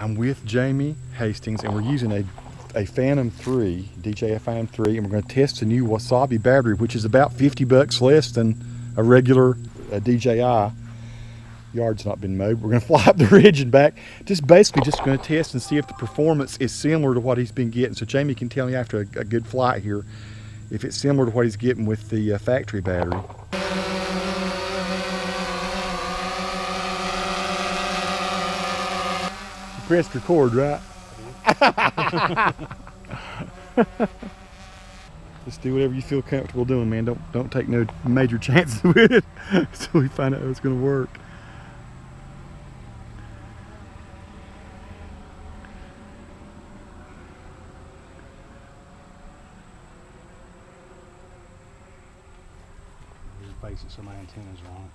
I'm with Jamie Hastings, and we're using a Phantom 3, DJI Phantom 3, and we're going to test the new Wasabi battery, which is about 50 bucks less than a regular DJI. Yard's not been mowed. We're going to fly up the ridge and back. Basically just going to test and see if the performance is similar to what he's been getting. So Jamie can tell me after a good flight here if it's similar to what he's getting with the factory battery. Pressed record, right? Just do whatever you feel comfortable doing, man. Don't take no major chances with it until we find out how it's going to work. Basically, some antennas are on it.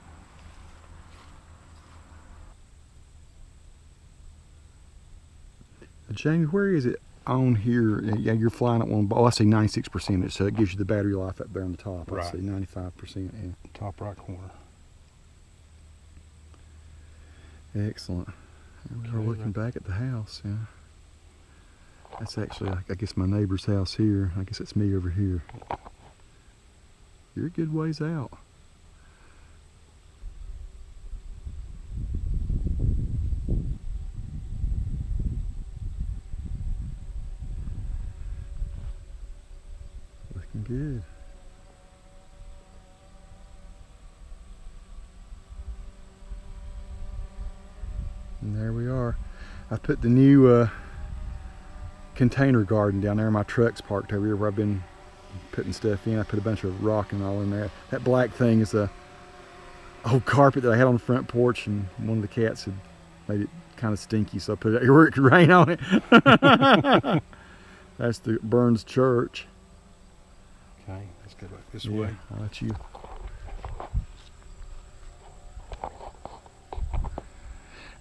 Jamie, where is it on here? Yeah, you're flying at one. Oh, I see 96%. So it gives you the battery life up there on the top. Right. I see 95%. Yeah. Top right corner. Excellent. Here we are looking back at the house. Yeah. That's actually, I guess, my neighbor's house here. I guess it's me over here. You're a good ways out. Looking good. And there we are. I put the new container garden down there. My truck's parked over here where I've been putting stuff in. I put a bunch of rock and all in there. That black thing is a old carpet that I had on the front porch, and one of the cats had made it kind of stinky, so I put it out here where it could rain on it. That's the Burns Church. Okay, let's go back this way. I'll let you.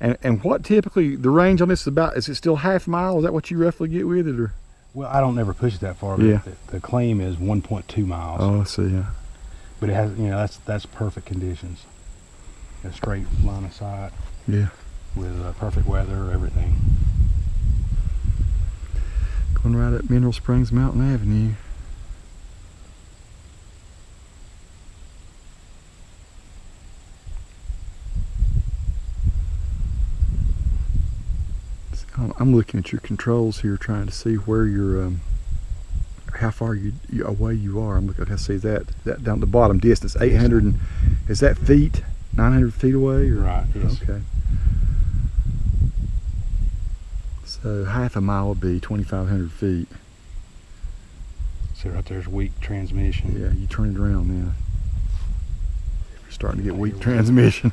And what typically the range on this is about? Is it still half mile? Is that what you roughly get with it, or? Well, I don't never push it that far. But Yeah. The claim is 1.2 miles. Oh, I see. Yeah. But it has, that's perfect conditions. A straight line of sight. Yeah. With perfect weather, everything. Going right up Mineral Springs Mountain Avenue. I'm looking at your controls here, trying to see where you're, how far away you are. I'm looking at, see that down at the bottom distance, 800, and is that feet, 900 feet away? Or? Right, yes. Okay. So half a mile would be 2,500 feet. See right there's weak transmission. Yeah, you turn it around now. You're starting to get weak transmission.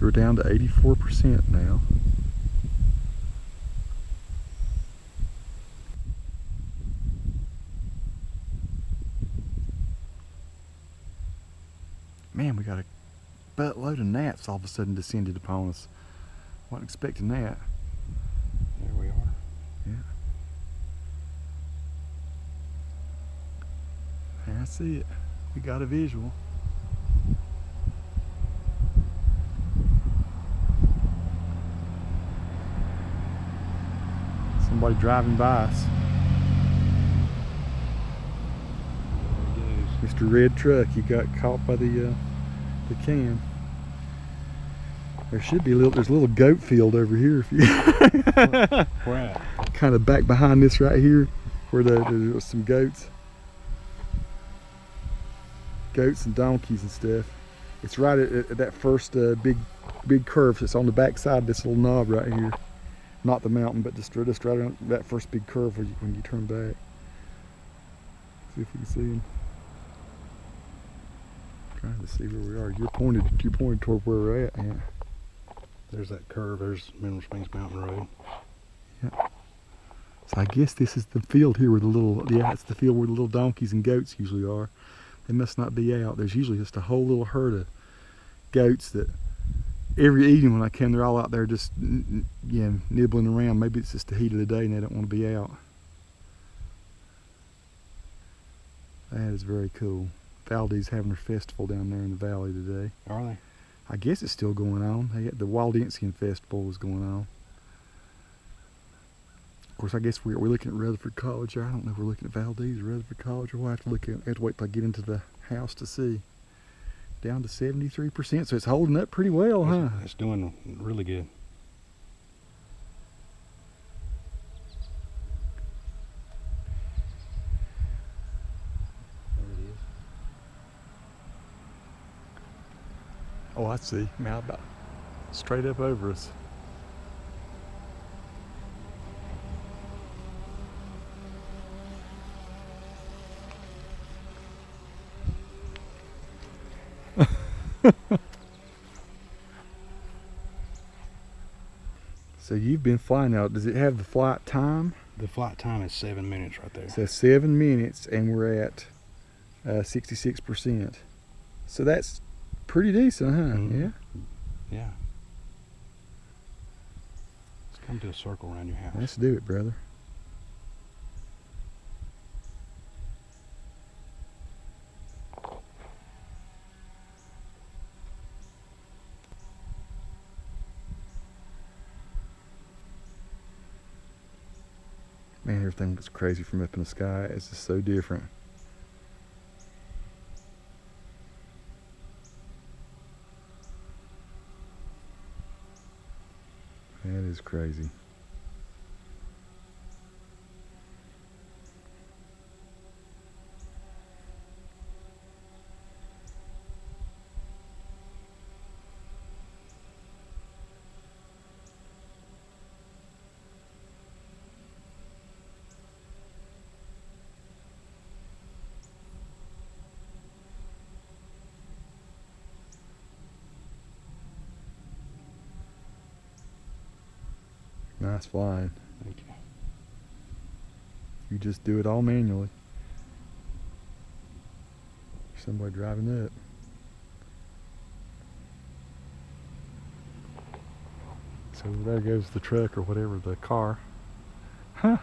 We're down to 84% now. Man, we got a buttload of gnats all of a sudden descended upon us. Wasn't expecting that. There we are. Yeah. There, I see it. We got a visual. Somebody driving by us. There Mr. Red Truck, he got caught by the cam. There should be there's a little goat field over here. If you Where at? kind of back behind this right here, where there's some goats and donkeys and stuff. It's right at that first big curve. It's on the back side of this little knob right here. Not the mountain, but just right on that first big curve when you turn back. See if we can see him. Trying to see where we are. You're pointed toward where we're at. Yeah. There's that curve. There's Mineral Springs Mountain Road. Yeah. So I guess this is the field here where it's the field where the little donkeys and goats usually are. They must not be out. There's usually just a whole little herd of goats that every evening when I come, they're all out there just nibbling around. Maybe it's just the heat of the day and they don't want to be out. That is very cool. Valdez having their festival down there in the valley today. Are they? I guess it's still going on. The Wild Ensign Festival is going on. Of course, I guess we're looking at Rutherford College. I don't know if we're looking at Valdez or Rutherford College, or we'll have to wait till I get into the house to see. Down to 73%, so it's holding up pretty well, huh? It's doing really good. There it is. Oh, I see. Now about straight up over us. So you've been flying out. Does it have the flight time? The flight time is 7 minutes right there. So 7 minutes, and we're at 66%. So that's pretty decent, huh? Mm-hmm. Yeah. Yeah. Let's come to a circle around your house. Let's do it, brother. Man, everything looks crazy from up in the sky. It's just so different. That is crazy. Nice flying. Thank you. You just do it all manually. Somebody driving up. So there goes the truck or whatever, the car. Huh.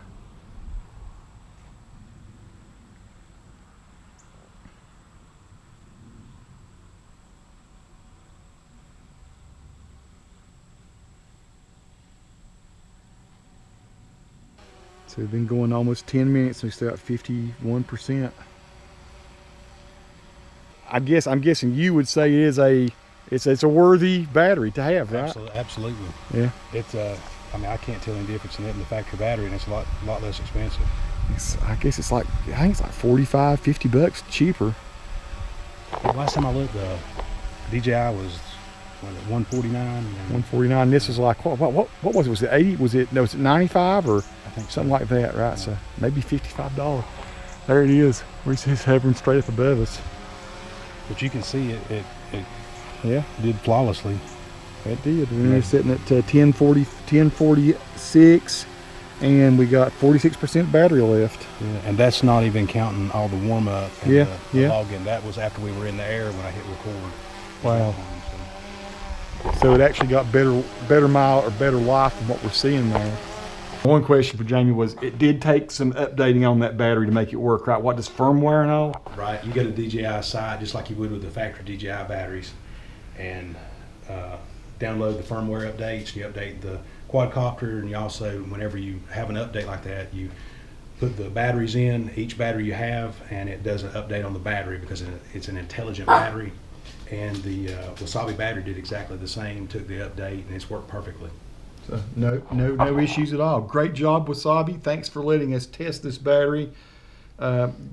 So we've been going almost 10 minutes and we still got 51%. I'm guessing you would say it's a worthy battery to have, right? Absolutely. Yeah. It's I mean, I can't tell any difference in it and the factory battery, and it's a lot less expensive. I think it's like 45, 50 bucks cheaper. Last time I looked, the DJI was what, 149. 149. This was like what was it? Was it 80? Was it 95 or I think something so. like that, right? Yeah. So maybe $55. There it is. Where it says hovering straight up above us. But you can see it Yeah, did flawlessly. it did. We're sitting at 1046, and we got 46% battery left. Yeah, and that's not even counting all the warm up and Yeah, the yeah. login. That was after we were in the air when I hit record. Wow. So it actually got better mile or better life than what we're seeing there. One question for Jamie was, it did take some updating on that battery to make it work, right? What does firmware and all? Right, you go to DJI site just like you would with the factory DJI batteries, and download the firmware updates. You update the quadcopter, and you also, whenever you have an update like that, you put the batteries in, each battery you have, and it does an update on the battery because it's an intelligent battery. And the Wasabi battery did exactly the same, took the update, and it's worked perfectly. So no issues at all. Great job, Wasabi. Thanks for letting us test this battery.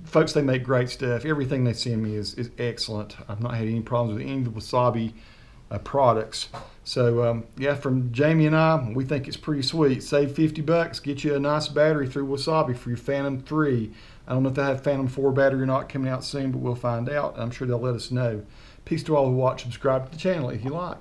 Folks, they make great stuff. Everything they send me is excellent. I've not had any problems with any of the Wasabi products. So yeah, from Jamie and I, we think it's pretty sweet. Save 50 bucks, get you a nice battery through Wasabi for your Phantom 3. I don't know if they have Phantom 4 battery or not coming out soon, but we'll find out. I'm sure they'll let us know. Peace to all who watch. Subscribe to the channel if you like.